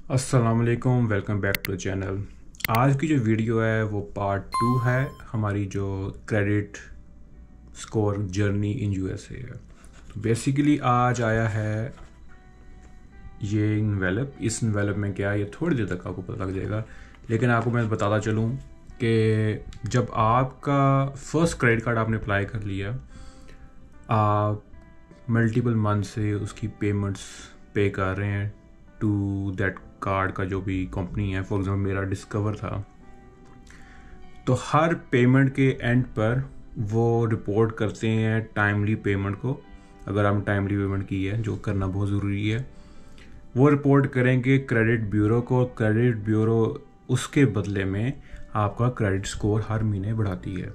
अस्सलाम वालेकुम, welcome back to the channel. आज की जो वीडियो है वो पार्ट 2 है हमारी जो credit score journey in USA है। तो बेसिकली आज आया है ये इन्वेलप। इस इन्वेलप में क्या है ये थोड़ी देर तक आपको पता लग जाएगा, लेकिन आपको मैं बताता चलूँ कि जब आपका फर्स्ट क्रेडिट कार्ड आपने अप्लाई कर लिया, आप मल्टीपल मंथ से उसकी पेमेंट्स पे कर रहे हैं टू दैट कार्ड का जो भी कंपनी है। फॉर एग्जांपल मेरा डिस्कवर था, तो हर पेमेंट के एंड पर वो रिपोर्ट करते हैं टाइमली पेमेंट को। अगर आपने टाइमली पेमेंट की है, जो करना बहुत ज़रूरी है, वो रिपोर्ट करेंगे क्रेडिट ब्यूरो को। क्रेडिट ब्यूरो उसके बदले में आपका क्रेडिट स्कोर हर महीने बढ़ाती है।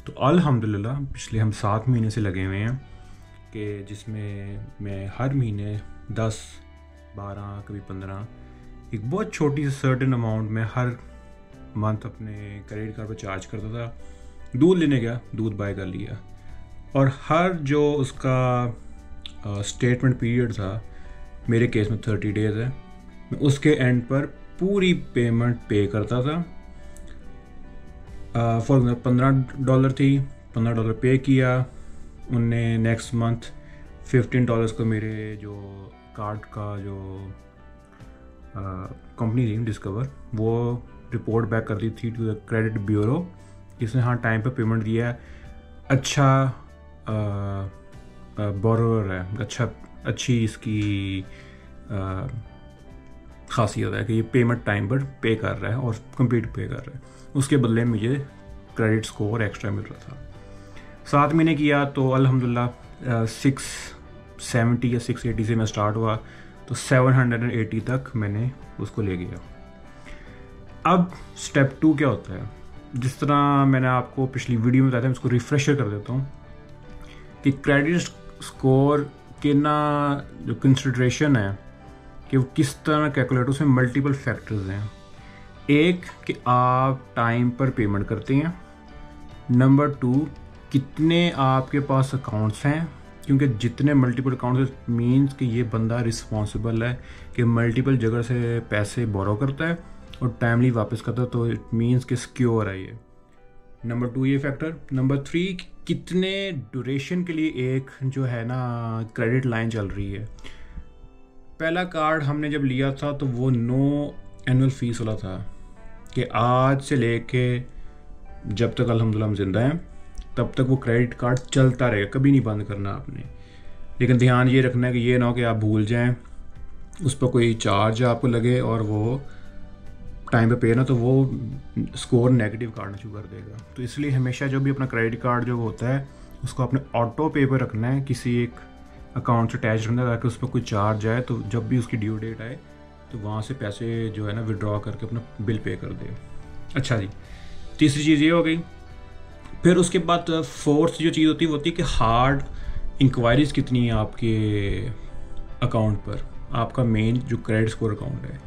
तो अल्हम्दुलिल्लाह पिछले हम 7 महीने से लगे हुए हैं कि जिसमें मैं हर महीने 10, 12, कभी 15 एक बहुत छोटी सी सर्टेन अमाउंट में हर मंथ अपने क्रेडिट कार्ड पर चार्ज करता था। दूध लेने गया, दूध बाय कर लिया, और हर जो उसका स्टेटमेंट पीरियड था, मेरे केस में 30 डेज़ है, मैं उसके एंड पर पूरी पेमेंट पे करता था। फॉर एग्जाम्पल $15 थी, $15 पे किया उनने। नेक्स्ट मंथ $15 को मेरे जो कार्ड का जो कंपनी थी डिस्कवर, वो रिपोर्ट बैक कर दी थी टू द क्रेडिट ब्यूरो, इसने हाँ टाइम पे पेमेंट दिया है, अच्छा बोरोवर है, अच्छी इसकी खासियत है कि ये पेमेंट टाइम पर पे कर रहा है और कंप्लीट पे कर रहा है। उसके बदले में मुझे क्रेडिट स्कोर एक्स्ट्रा मिल रहा था। 7 महीने किया तो अल्हम्दुलिल्लाह 670 या 680 से मैं स्टार्ट हुआ, तो 780 तक मैंने उसको ले गया। अब स्टेप 2 क्या होता है? जिस तरह मैंने आपको पिछली वीडियो में बताया था, मैं उसको रिफ्रेशर कर देता हूँ कि क्रेडिट स्कोर के ना जो कंसिडरेशन है कि वो किस तरह कैलकुलेट, उसमें मल्टीपल फैक्टर्स हैं। एक कि आप टाइम पर पेमेंट करते हैं, नंबर 2 कितने आपके पास अकाउंट्स हैं, क्योंकि जितने मल्टीपल अकाउंट्स मीन्स कि ये बंदा रिस्पॉन्सिबल है कि मल्टीपल जगह से पैसे बोरो करता है और टाइमली वापस करता है, तो इट मीन्स कि सिक्योर है ये। नंबर 2 ये फैक्टर। नंबर 3 कितने ड्यूरेशन के लिए एक जो है ना क्रेडिट लाइन चल रही है। पहला कार्ड हमने जब लिया था तो वो नो एनुअल फीस वाला था कि आज से लेके जब तक अल्हम्दुलिल्लाह हम जिंदा हैं तब तक वो क्रेडिट कार्ड चलता रहेगा, कभी नहीं बंद करना आपने। लेकिन ध्यान ये रखना है कि ये ना हो कि आप भूल जाएं, उस पर कोई चार्ज आपको लगे और वो टाइम पे पे ना, तो वो स्कोर नेगेटिव काटना शुरू कर देगा। तो इसलिए हमेशा जो भी अपना क्रेडिट कार्ड जो होता है उसको आपने ऑटो पे पर रखना है, किसी एक अकाउंट से अटैच रखना है, ताकि उस पर कोई चार्ज आए तो जब भी उसकी ड्यू डेट आए तो वहाँ से पैसे जो है ना विड्रॉ करके अपना बिल पे कर दे। अच्छा जी, तीसरी चीज़ ये हो गई। फिर उसके बाद फोर्थ जो चीज़ होती है वो होती है कि हार्ड इंक्वायरीज़ कितनी है आपके अकाउंट पर, आपका मेन जो क्रेडिट स्कोर अकाउंट है।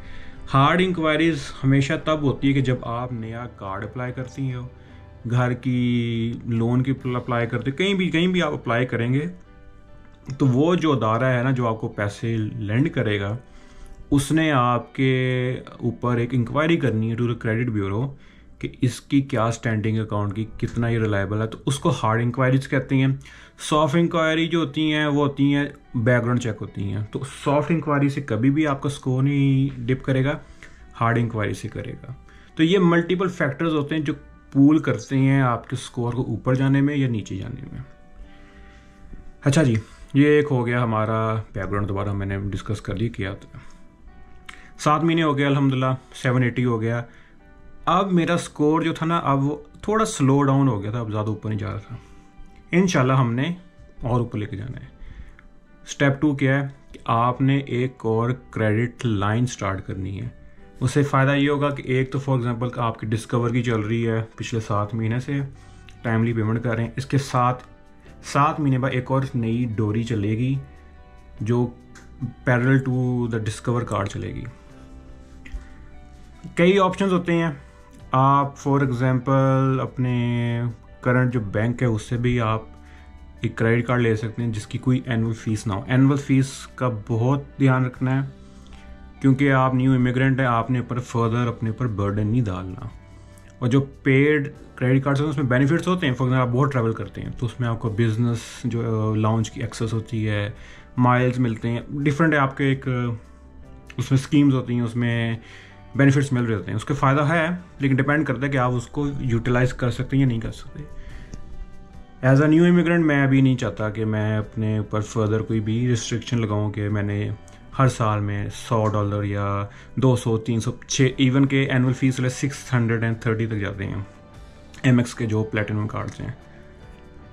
हार्ड इंक्वायरीज़ हमेशा तब होती है कि जब आप नया कार्ड अप्लाई करती हो, घर की लोन की अप्लाई करते हो, कहीं भी आप अप्लाई करेंगे, तो वो जो अदारा है ना जो आपको पैसे लेंड करेगा, उसने आपके ऊपर एक इंक्वायरी करनी है टू द क्रेडिट ब्यूरो कि इसकी क्या स्टैंडिंग अकाउंट की, कितना ये रिलायबल है, तो उसको हार्ड इंक्वायरीज कहते हैं। सॉफ्ट इंक्वायरी जो होती हैं वो होती हैं बैकग्राउंड चेक होती हैं। तो सॉफ्ट इंक्वायरी से कभी भी आपका स्कोर नहीं डिप करेगा, हार्ड इंक्वायरी से करेगा। तो ये मल्टीपल फैक्टर्स होते हैं जो पूल करते हैं आपके स्कोर को ऊपर जाने में या नीचे जाने में। अच्छा जी, ये एक हो गया हमारा बैकग्राउंड, दोबारा मैंने डिस्कस कर लिया किया था। 7 महीने हो गया अल्हम्दुलिल्लाह, 780 हो गया। अब मेरा स्कोर जो था ना, अब वो थोड़ा स्लो डाउन हो गया था, अब ज़्यादा ऊपर नहीं जा रहा था। इंशाल्लाह हमने और ऊपर लेके जाना है। स्टेप 2 क्या है कि आपने एक और क्रेडिट लाइन स्टार्ट करनी है। उससे फ़ायदा ये होगा कि एक तो फॉर एग्जांपल आपकी डिस्कवर की चल रही है पिछले 7 महीने से, टाइमली पेमेंट कर रहे हैं, इसके साथ 7 महीने बाद एक और नई डोरी चलेगी जो parallel to the discover card चलेगी। कई ऑप्शंस होते हैं, आप फॉर एग्जांपल अपने करंट जो बैंक है उससे भी आप एक क्रेडिट कार्ड ले सकते हैं जिसकी कोई एनुअल फ़ीस ना हो। एनुअल फ़ीस का बहुत ध्यान रखना है। क्योंकि आप न्यू इमिग्रेंट हैं, आपने ऊपर फर्दर अपने ऊपर बर्डन नहीं डालना। और जो पेड क्रेडिट कार्ड्स हैं उसमें बेनिफिट्स होते हैं। फॉर एग्जाम्पल आप बहुत ट्रैवल करते हैं तो उसमें आपको बिजनेस जो लाउंज की एक्सेस होती है, माइल्स मिलते हैं, डिफरेंट है आपके एक उसमें स्कीम्स होती हैं, उसमें बेनिफिट्स मिल रहे होते हैं। उसके फ़ायदा है, लेकिन डिपेंड करता है कि आप उसको यूटिलाइज़ कर सकते हैं या नहीं कर सकते। एज अ न्यू इमिग्रेंट मैं अभी नहीं चाहता कि मैं अपने ऊपर फर्दर कोई भी रिस्ट्रिक्शन लगाऊं कि मैंने हर साल में $100 या 200, 300, 6 इवन के एनुअल फीस 630 तक जाते हैं MX के जो प्लेटिनम कार्ड्स हैं।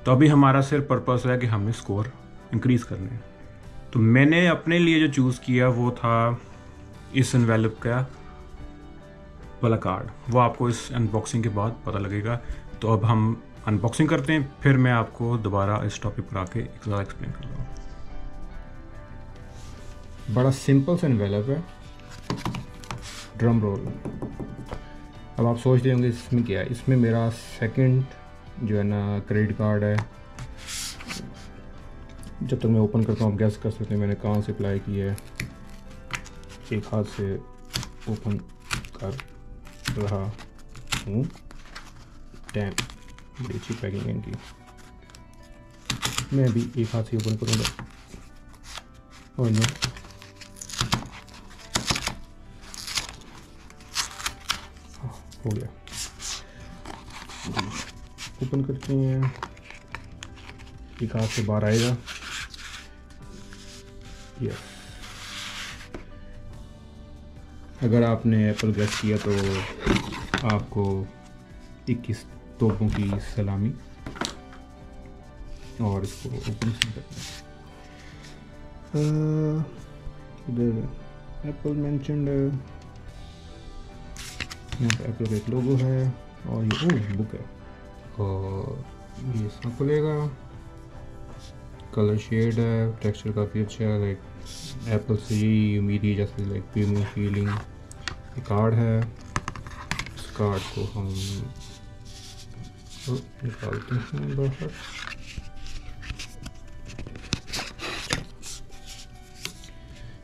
तो अभी हमारा सिर्फ पर्पस है कि हमने स्कोर इंक्रीज़ करने हैं। तो मैंने अपने लिए जो चूज़ किया वो था इस एनवेलप का वाला कार्ड। वो आपको इस अनबॉक्सिंग के बाद पता लगेगा। तो अब हम अनबॉक्सिंग करते हैं, फिर मैं आपको दोबारा इस टॉपिक पर आके एक ज़्यादा एक्सप्लेन कर रहा हूँ। बड़ा सिंपल सा एनवेलप है, ड्रम रोल। अब आप सोच रहे होंगे इसमें क्या है। इसमें मेरा सेकंड जो है ना क्रेडिट कार्ड है। जब तक मैं ओपन करता हूँ आप गैस कर सकते हैं मैंने कहाँ से अप्लाई किया है। एक हाथ से ओपन कर रहा हूँ। डैम, बड़ी अच्छी पैकिंग है इनकी। मैं भी एक हाथ से ओपन करूँगा। और नो, हो गया। ओपन करते हैं, एक हाथ से बाहर आएगा। यस, अगर आपने एप्पल गेस किया तो आपको 21 तोपों की सलामी। और इसको ओपन करते हैं। इधर एप्पल मेंशन्ड, यहाँ पर एप्पल का एक लोगो है और ये बुक है। और ये इसमें खुलेगा। कलर शेड है, टेक्सचर काफ़ी अच्छा है। लाइक एप्पल से यही उम्मीद ही जैसे लाइक प्रीमियम फीलिंग। ये कार्ड है, इस कार्ड को हम निकालते हैं बाहर।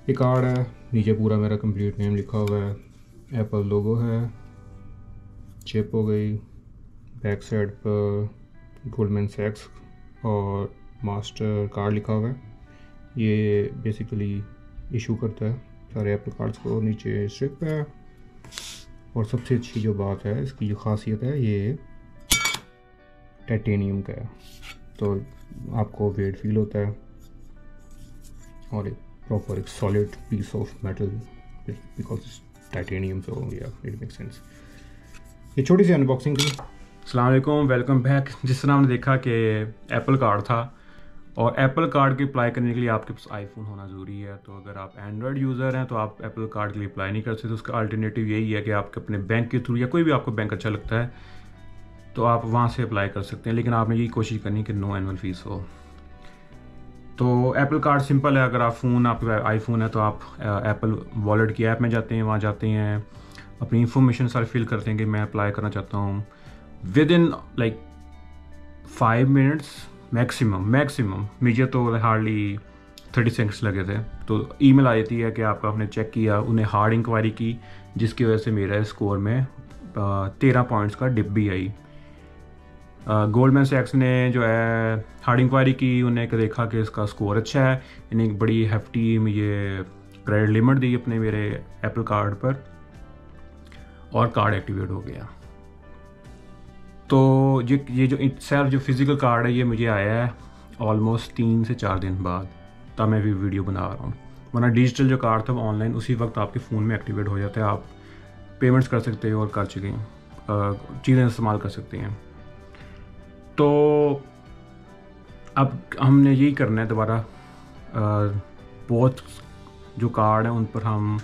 ये कार्ड है, नीचे पूरा मेरा कंप्लीट नेम लिखा हुआ है, एप्पल लोगो है, चिप हो गई, बैक साइड पर गोल्डमैन सैक्स और मास्टर कार्ड लिखा हुआ है। ये बेसिकली इशू करता है सारे एप्पल कार्ड्स को। नीचे स्ट्रिप है और सबसे अच्छी जो बात है इसकी जो खासियत है ये टाइटेनियम का है, तो आपको वेट फील होता है और एक प्रॉपर एक solid piece of metal because titanium. So yeah it make sense. ये छोटी सी अनबॉक्सिंग थी। अस्सलाम वालेकुम, वेलकम बैक। जिस तरह हमने देखा कि एप्पल कार्ड था और एप्पल कार्ड के अप्लाई करने के लिए आपके पास आईफोन होना ज़रूरी है। तो अगर आप एंड्रॉयड यूज़र हैं तो आप एप्पल कार्ड के लिए अप्लाई नहीं कर सकते। तो उसका अल्टरनेटिव यही है कि आपके अपने बैंक के थ्रू या कोई भी आपको बैंक अच्छा लगता है तो आप वहाँ से अप्लाई कर सकते हैं, लेकिन आपने यही कोशिश करनी कि नो एनुअल फीस हो। तो एप्पल कार्ड सिंपल है। अगर आप फ़ोन आपके आईफोन है तो आप एप्पल वॉलेट की ऐप में जाते हैं, वहाँ जाते हैं, अपनी इंफॉर्मेशन सारी फिल करते हैं कि मैं अप्लाई करना चाहता हूँ। With in like 5 minutes maximum मुझे तो हार्डली 30 सेकंड्स लगे थे। तो ईमेल आ जाती है कि आपका आपने चेक किया, उन्हें हार्ड इंक्वायरी की, जिसकी वजह से मेरा स्कोर में 13 पॉइंट्स का डिप भी आई। गोल्डमैन सैक्स ने जो है हार्ड इंक्वायरी की, उन्हें देखा कि इसका स्कोर अच्छा है, इन्हें एक बड़ी हैफ्टी मुझे क्रेडिट लिमिट दी अपने मेरे एप्पल कार्ड पर और कार्ड एक्टिवेट हो गया। तो ये जो सेल्फ जो फिज़िकल कार्ड है ये मुझे आया है ऑलमोस्ट 3 से 4 दिन बाद, तब मैं भी वीडियो बना रहा हूँ। वरना डिजिटल जो कार्ड था वो ऑनलाइन उसी वक्त आपके फ़ोन में एक्टिवेट हो जाता है, आप पेमेंट्स कर सकते हो और कर चुके हैं चीज़ें इस्तेमाल कर सकते हैं। तो अब हमने यही करना है दोबारा। बहुत जो कार्ड हैं उन पर हम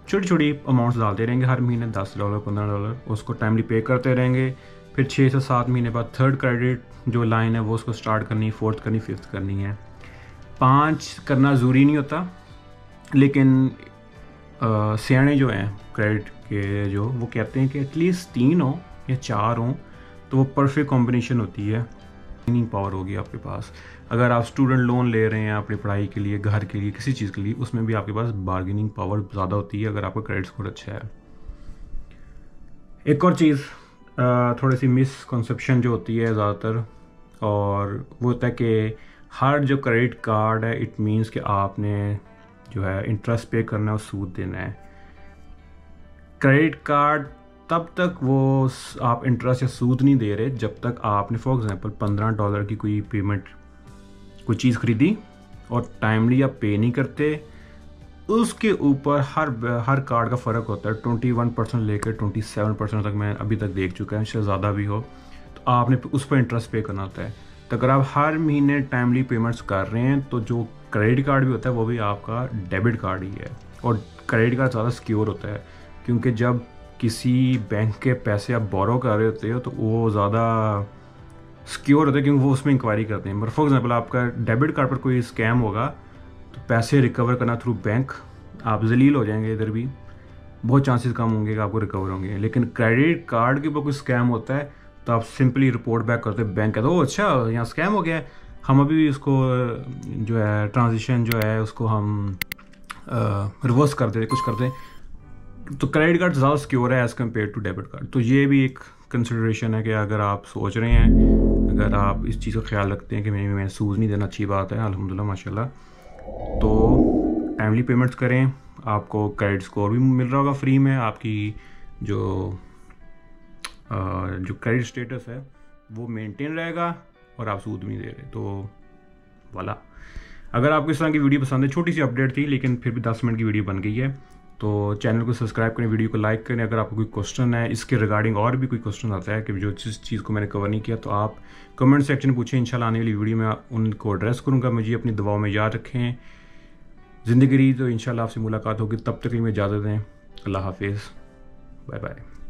छोटी छोटी अमाउंट्स डालते रहेंगे हर महीने, $10, $15, उसको टाइमली पे करते रहेंगे। फिर 6 से 7 महीने बाद थर्ड क्रेडिट जो लाइन है वो उसको स्टार्ट करनी, फोर्थ करनी, फिफ्थ करनी है। 5 करना ज़रूरी नहीं होता, लेकिन सियाने जो हैं क्रेडिट के जो वो कहते हैं कि एटलीस्ट 3 हो या 4 हो तो वो परफेक्ट कॉम्बिनेशन होती है। बार्गेनिंग पावर होगी आपके पास। अगर आप स्टूडेंट लोन ले रहे हैं अपनी पढ़ाई के लिए, घर के लिए, किसी चीज़ के लिए, उसमें भी आपके पास बार्गेनिंग पावर ज़्यादा होती है अगर आपका क्रेडिट स्कोर अच्छा है। एक और चीज़, थोड़ी सी मिसकंसेप्शन जो होती है ज़्यादातर, और वो होता है कि हर जो क्रेडिट कार्ड है इट मीन्स कि आपने जो है इंटरेस्ट पे करना है और सूद देना है। क्रेडिट कार्ड तब तक वो आप इंटरेस्ट या सूद नहीं दे रहे जब तक आपने फॉर एग्जांपल $15 की कोई पेमेंट, कोई चीज़ खरीदी और टाइमली आप पे नहीं करते। उसके ऊपर हर कार्ड का फ़र्क होता है, 21% लेकर 27% तक मैं अभी तक देख चुका है, इससे ज़्यादा भी हो, तो आपने उस पर इंटरेस्ट पे करना होता है। तो अगर आप हर महीने टाइमली पेमेंट्स कर रहे हैं तो जो क्रेडिट कार्ड भी होता है वो भी आपका डेबिट कार्ड ही है। और क्रेडिट कार्ड ज़्यादा सिक्योर होता है, क्योंकि जब किसी बैंक के पैसे आप बोरो कर रहे होते हो तो वो ज़्यादा सिक्योर होता है, क्योंकि वो उसमें इंक्वायरी करते हैं। फॉर एग्जांपल आपका डेबिट कार्ड पर कोई स्कैम होगा तो पैसे रिकवर करना थ्रू बैंक, आप जलील हो जाएंगे, इधर भी बहुत चांसेस कम होंगे कि आपको रिकवर होंगे। लेकिन क्रेडिट कार्ड के ऊपर कोई स्कैम होता है तो आप सिंपली रिपोर्ट बैक करते हैं बैंक, कहते हो अच्छा यहाँ स्कैम हो गया है, हम अभी इसको जो है ट्रांजिशन जो है उसको हम रिवर्स कर देते, कुछ करते हैं। तो क्रेडिट कार्ड ज़्यादा सिक्योर है as compared to debit card. तो ये भी एक कंसिडरेशन है कि अगर आप सोच रहे हैं, अगर आप इस चीज़ का ख्याल रखते हैं कि मैं सूद नहीं देना, अच्छी बात है, अल्हम्दुलिल्लाह माशाल्लाह, तो टाइमली पेमेंट्स करें, आपको क्रेडिट स्कोर भी मिल रहा होगा फ्री में, आपकी जो क्रेडिट स्टेटस है वो मेंटेन रहेगा और आप सूद भी नहीं दे रहे। तो वाला, अगर आपको इस तरह की वीडियो पसंद है, छोटी सी अपडेट थी लेकिन फिर भी 10 मिनट की वीडियो बन गई है, तो चैनल को सब्सक्राइब करें, वीडियो को लाइक करें। अगर आपको कोई क्वेश्चन है इसके रिगार्डिंग, और भी कोई क्वेश्चन आता है कि जो जिस चीज़ को मैंने कवर नहीं किया, तो आप कमेंट सेक्शन में पूछें, इंशाल्लाह आने वाली वीडियो में उनको एड्रेस करूँगा। मुझे अपनी दुआओं में याद रखें। ज़िंदगी रही तो इंशाल्लाह आपसे मुलाकात होगी, तब तक के लिए इजाज़त दें। अल्लाह हाफिज़, बाय बाय।